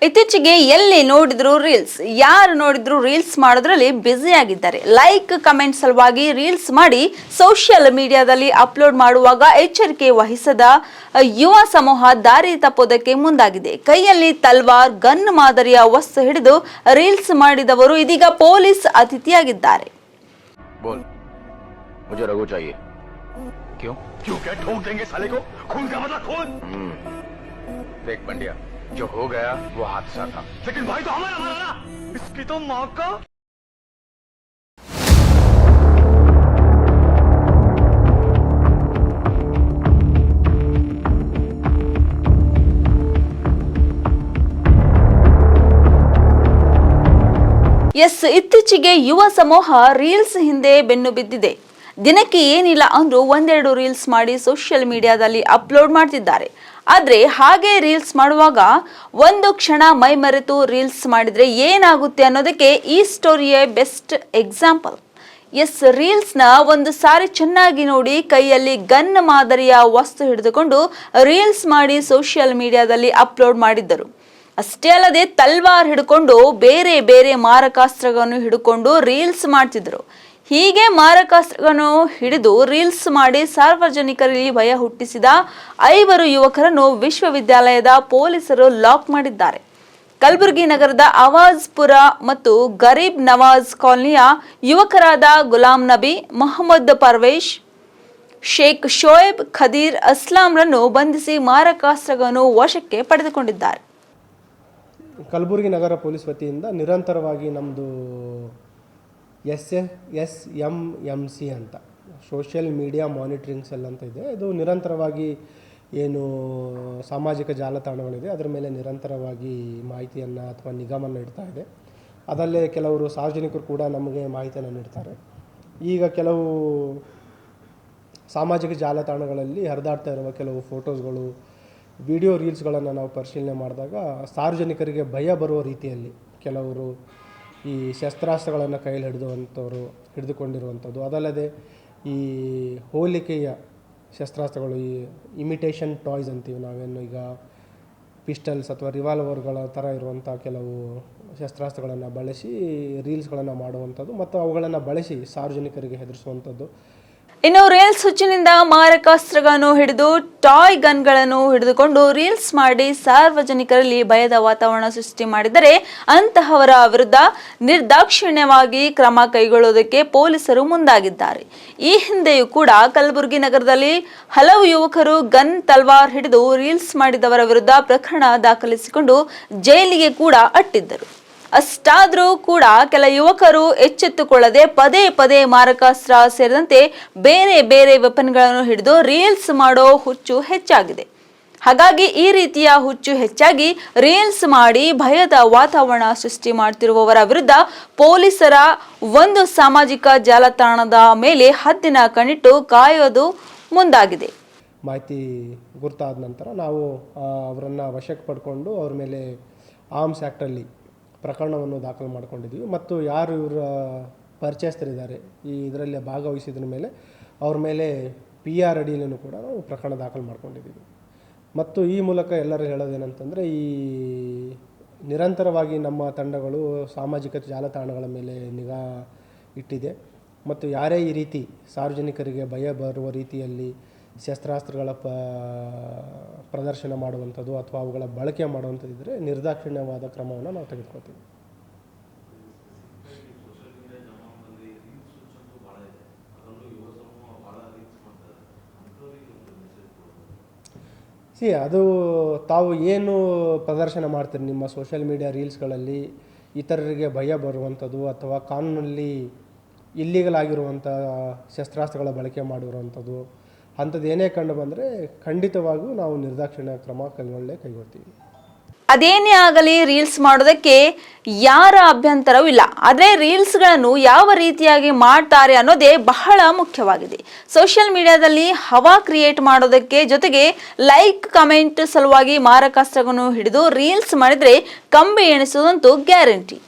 ಇತ್ತೀಚೆಗೆ ಎಲ್ಲಿ ನೋಡಿದ್ರು ರೀಲ್ಸ್, ಯಾರು ನೋಡಿದ್ರು ರೀಲ್ಸ್ ಮಾಡೋದ್ರಲ್ಲಿ ಬ್ಯುಸಿ ಆಗಿದ್ದಾರೆ. ಲೈಕ್ ಕಮೆಂಟ್ ಸಲುವಾಗಿ ರೀಲ್ಸ್ ಮಾಡಿ ಸೋಷಿಯಲ್ ಮೀಡಿಯಾದಲ್ಲಿ ಅಪ್ಲೋಡ್ ಮಾಡುವಾಗ ಎಚ್ಚರಿಕೆ ವಹಿಸದ ಯುವ ಸಮೂಹ ದಾರಿ ತಪ್ಪೋದಕ್ಕೆ ಮುಂದಾಗಿದೆ. ಕೈಯಲ್ಲಿ ತಲ್ವಾರ್, ಗನ್ ಮಾದರಿಯ ವಸ್ತು ಹಿಡಿದು ರೀಲ್ಸ್ ಮಾಡಿದವರು ಇದೀಗ ಪೊಲೀಸ್ ಅತಿಥಿಯಾಗಿದ್ದಾರೆ. जो हो गया वो हादसा था, लेकिन भाई तो हमारा ना, इसकी तो माँ का। ಇತ್ತೀಚೆಗೆ ಯುವ ಸಮೂಹ ರೀಲ್ಸ್ ಹಿಂದೆ ಬೆನ್ನು ಬಿದ್ದಿದೆ. ದಿನಕ್ಕೆ ಏನಿಲ್ಲ ಅಂದ್ರೂ ಒಂದೆರಡು ರೀಲ್ಸ್ ಮಾಡಿ ಸೋಷಿಯಲ್ ಮೀಡಿಯಾದಲ್ಲಿ ಅಪ್ಲೋಡ್ ಮಾಡ್ತಿದ್ದಾರೆ. ಆದ್ರೆ ಹಾಗೆ ರೀಲ್ಸ್ ಮಾಡುವಾಗ ಒಂದು ಕ್ಷಣ ಮೈ ಮರೆತು ರೀಲ್ಸ್ ಮಾಡಿದ್ರೆ ಏನಾಗುತ್ತೆ ಅನ್ನೋದಕ್ಕೆ ಈ ಸ್ಟೋರಿಯೇ ಬೆಸ್ಟ್ ಎಕ್ಸಾಂಪಲ್. ರೀಲ್ಸ್ನ ಒಂದು ಸಾರಿ ಚೆನ್ನಾಗಿ ನೋಡಿ ಕೈಯಲ್ಲಿ ಗನ್ ಮಾದರಿಯ ವಸ್ತು ಹಿಡಿದುಕೊಂಡು ರೀಲ್ಸ್ ಮಾಡಿ ಸೋಷಿಯಲ್ ಮೀಡಿಯಾದಲ್ಲಿ ಅಪ್ಲೋಡ್ ಮಾಡಿದ್ದರು. ಅಷ್ಟೇ ಅಲ್ಲದೆ ತಲ್ವಾರ್ ಹಿಡ್ಕೊಂಡು ಬೇರೆ ಬೇರೆ ಮಾರಕಾಸ್ತ್ರಗಳನ್ನು ಹಿಡ್ಕೊಂಡು ರೀಲ್ಸ್ ಮಾಡ್ತಿದ್ರು. ಹೀಗೆ ಮಾರಕಾಸ್ತ್ರಗಳನ್ನು ಹಿಡಿದು ರೀಲ್ಸ್ ಮಾಡಿ ಸಾರ್ವಜನಿಕರಲ್ಲಿ ಭಯ ಹುಟ್ಟಿಸಿದ 5 ಯುವಕರನ್ನು ವಿಶ್ವವಿದ್ಯಾಲಯದ ಪೊಲೀಸರು ಲಾಕ್ ಮಾಡಿದ್ದಾರೆ. ಕಲಬುರಗಿ ನಗರದ ಆವಾಜ್ಪುರ ಮತ್ತು ಗರೀಬ್ ನವಾಜ್ ಕಾಲನಿಯ ಯುವಕರಾದ ಗುಲಾಂ ನಬಿ, ಮೊಹಮ್ಮದ್ ಪರ್ವೇಶ್, ಶೇಖ್ ಶೋಯಬ್, ಖದೀರ್ ಅಸ್ಲಾಂರನ್ನು ಬಂಧಿಸಿ ಮಾರಕಾಸ್ತ್ರಗಳನ್ನು ವಶಕ್ಕೆ ಪಡೆದುಕೊಂಡಿದ್ದಾರೆ. ಕಲಬುರಗಿ ನಗರ ಪೊಲೀಸ್ ವತಿಯಿಂದ ನಿರಂತರವಾಗಿ ನಮ್ಮದು SMMC ಅಂತ ಸೋಷಿಯಲ್ ಮೀಡಿಯಾ ಮಾನಿಟರಿಂಗ್ ಸೆಲ್ ಅಂತ ಇದೆ. ಇದು ನಿರಂತರವಾಗಿ ಏನು ಸಾಮಾಜಿಕ ಜಾಲತಾಣಗಳಿದೆ ಅದರ ಮೇಲೆ ನಿರಂತರವಾಗಿ ಮಾಹಿತಿಯನ್ನು ಅಥವಾ ನಿಗಾವನ್ನು ಇಡ್ತಾ ಇದೆ. ಅದಲ್ಲೇ ಕೆಲವರು ಸಾರ್ವಜನಿಕರು ಕೂಡ ನಮಗೆ ಮಾಹಿತಿಯನ್ನು ನೀಡ್ತಾರೆ. ಈಗ ಕೆಲವು ಸಾಮಾಜಿಕ ಜಾಲತಾಣಗಳಲ್ಲಿ ಹರಿದಾಡ್ತಾ ಇರುವ ಕೆಲವು ಫೋಟೋಸ್ಗಳು, ವಿಡಿಯೋ ರೀಲ್ಸ್ಗಳನ್ನು ನಾವು ಪರಿಶೀಲನೆ ಮಾಡಿದಾಗ ಸಾರ್ವಜನಿಕರಿಗೆ ಭಯ ಬರುವ ರೀತಿಯಲ್ಲಿ ಕೆಲವರು ಈ ಶಸ್ತ್ರಾಸ್ತ್ರಗಳನ್ನು ಕೈಯಲ್ಲಿ ಹಿಡಿದುಕೊಂಡಿರುವಂಥದ್ದು, ಅದಲ್ಲದೆ ಈ ಹೋಲಿಕೆಯ ಶಸ್ತ್ರಾಸ್ತ್ರಗಳು, ಈ ಇಮಿಟೇಷನ್ ಟಾಯ್ಸ್ ಅಂತೀವಿ ನಾವೇನು, ಈಗ ಪಿಸ್ಟಲ್ಸ್ ಅಥವಾ ರಿವಾಲ್ವರ್ಗಳ ಥರ ಇರುವಂಥ ಕೆಲವು ಶಸ್ತ್ರಾಸ್ತ್ರಗಳನ್ನು ಬಳಸಿ ರೀಲ್ಸ್ಗಳನ್ನು ಮಾಡುವಂಥದ್ದು ಮತ್ತು ಅವುಗಳನ್ನು ಬಳಸಿ ಸಾರ್ವಜನಿಕರಿಗೆ ಹೆದರಿಸುವಂಥದ್ದು. ಇನ್ನು ರೀಲ್ಸ್ ಹುಚ್ಚಿನಿಂದ ಮಾರಕಾಸ್ತ್ರಗಳನ್ನು ಹಿಡಿದು ಟಾಯ್ ಗನ್ಗಳನ್ನು ಹಿಡಿದುಕೊಂಡು ರೀಲ್ಸ್ ಮಾಡಿ ಸಾರ್ವಜನಿಕರಲ್ಲಿ ಭಯದ ವಾತಾವರಣ ಸೃಷ್ಟಿ ಮಾಡಿದರೆ ಅಂತಹವರ ವಿರುದ್ಧ ನಿರ್ದಾಕ್ಷಿಣ್ಯವಾಗಿ ಕ್ರಮ ಕೈಗೊಳ್ಳುವುದಕ್ಕೆ ಪೊಲೀಸರು ಮುಂದಾಗಿದ್ದಾರೆ. ಈ ಹಿಂದೆಯೂ ಕೂಡ ಕಲಬುರಗಿ ನಗರದಲ್ಲಿ ಹಲವು ಯುವಕರು ಗನ್, ತಲ್ವಾರ್ ಹಿಡಿದು ರೀಲ್ಸ್ ಮಾಡಿದವರ ವಿರುದ್ಧ ಪ್ರಕರಣ ದಾಖಲಿಸಿಕೊಂಡು ಜೈಲಿಗೆ ಕೂಡ ಅಟ್ಟಿದ್ದರು. ಅಷ್ಟಾದರೂ ಕೂಡ ಕೆಲ ಯುವಕರು ಎಚ್ಚೆತ್ತುಕೊಳ್ಳದೆ ಪದೇ ಪದೇ ಮಾರಕಾಸ್ತ್ರ ಸೇರಿದಂತೆ ಬೇರೆ ಬೇರೆ ವೆಪನ್ಗಳನ್ನು ಹಿಡಿದು ರೀಲ್ಸ್ ಮಾಡೋ ಹುಚ್ಚು ಹೆಚ್ಚಾಗಿದೆ. ಹಾಗಾಗಿ ಈ ರೀತಿಯ ಹುಚ್ಚು ಹೆಚ್ಚಾಗಿ ರೀಲ್ಸ್ ಮಾಡಿ ಭಯದ ವಾತಾವರಣ ಸೃಷ್ಟಿ ಮಾಡ್ತಿರುವವರ ವಿರುದ್ಧ ಪೊಲೀಸರ ಒಂದು ಸಾಮಾಜಿಕ ಜಾಲತಾಣದ ಮೇಲೆ ಹದ್ದಿನ ಕಣ್ಣಿಟ್ಟು ಕಾಯೋದು ಮುಂದಾಗಿದೆ. ಮಾಹಿತಿ ಗುರ್ತಾದ ನಂತರ ನಾವು ಅವರನ್ನು ವಶಕ್ಕೆ ಪಡ್ಕೊಂಡು ಅವ್ರ ಮೇಲೆ ಆರ್ಮ್ಸ್ ಆ್ಯಕ್ಟಲ್ಲಿ ಪ್ರಕರಣವನ್ನು ದಾಖಲು ಮಾಡಿಕೊಂಡಿದ್ದೀವಿ. ಮತ್ತು ಯಾರು ಇವರ ಪರಿಚಯಸ್ಥರಿದ್ದಾರೆ ಈ ಇದರಲ್ಲಿ ಭಾಗವಹಿಸಿದ್ರ ಮೇಲೆ ಅವ್ರ ಮೇಲೆ PR ಅಡಿಯಲ್ಲೂ ಕೂಡ ನಾವು ಪ್ರಕರಣ ದಾಖಲು ಮಾಡ್ಕೊಂಡಿದ್ದೀವಿ. ಮತ್ತು ಈ ಮೂಲಕ ಎಲ್ಲರೂ ಹೇಳೋದೇನಂತಂದರೆ, ಈ ನಿರಂತರವಾಗಿ ನಮ್ಮ ತಂಡಗಳು ಸಾಮಾಜಿಕ ಜಾಲತಾಣಗಳ ಮೇಲೆ ನಿಗಾ ಇಟ್ಟಿದೆ ಮತ್ತು ಯಾರೇ ಈ ರೀತಿ ಸಾರ್ವಜನಿಕರಿಗೆ ಭಯ ಬರುವ ರೀತಿಯಲ್ಲಿ ಶಸ್ತ್ರಾಸ್ತ್ರಗಳ ಪ್ರದರ್ಶನ ಮಾಡುವಂಥದ್ದು ಅಥವಾ ಅವುಗಳ ಬಳಕೆ ಮಾಡುವಂಥದ್ದಿದ್ದರೆ ನಿರ್ದಾಕ್ಷಿಣ್ಯವಾದ ಕ್ರಮವನ್ನು ನಾವು ತೆಗೆದುಕೊಳ್ತೀವಿ. ಅದು ತಾವು ಏನು ಪ್ರದರ್ಶನ ಮಾಡ್ತೀರಿ ನಿಮ್ಮ ಸೋಷಿಯಲ್ ಮೀಡಿಯಾ ರೀಲ್ಸ್ಗಳಲ್ಲಿ ಇತರರಿಗೆ ಭಯ ಬರುವಂಥದ್ದು ಅಥವಾ ಕಾನೂನಲ್ಲಿ ಇಲ್ಲೀಗಲ್ ಆಗಿರುವಂಥ ಶಸ್ತ್ರಾಸ್ತ್ರಗಳ ಬಳಕೆ ಮಾಡಿರುವಂಥದ್ದು ಅಂಥದ್ದು ಏನೇ ಕಂಡು ಬಂದರೆ ಖಂಡಿತವಾಗಿಯೂ ನಾವು ನಿರ್ದಾಕ್ಷಿಣ್ಯ ಕ್ರಮ ಕೈಗೊಳ್ತೀವಿ. ಅದೇನೇ ಆಗಲಿ ರೀಲ್ಸ್ ಮಾಡೋದಕ್ಕೆ ಯಾರ ಅಭ್ಯಂತರವೂ ಇಲ್ಲ. ಆದರೆ ರೀಲ್ಸ್ಗಳನ್ನು ಯಾವ ರೀತಿಯಾಗಿ ಮಾಡ್ತಾರೆ ಅನ್ನೋದೇ ಬಹಳ ಮುಖ್ಯವಾಗಿದೆ. ಸೋಷಿಯಲ್ ಮೀಡಿಯಾದಲ್ಲಿ ಹವಾ ಕ್ರಿಯೇಟ್ ಮಾಡೋದಕ್ಕೆ ಜೊತೆಗೆ ಲೈಕ್ ಕಮೆಂಟ್ ಸಲುವಾಗಿ ಮಾರಕಾಸ್ತ್ರಗಳನ್ನು ಹಿಡಿದು ರೀಲ್ಸ್ ಮಾಡಿದರೆ ಕಂಬಿ ಎಣಿಸುವುದಂತೂ ಗ್ಯಾರಂಟಿ.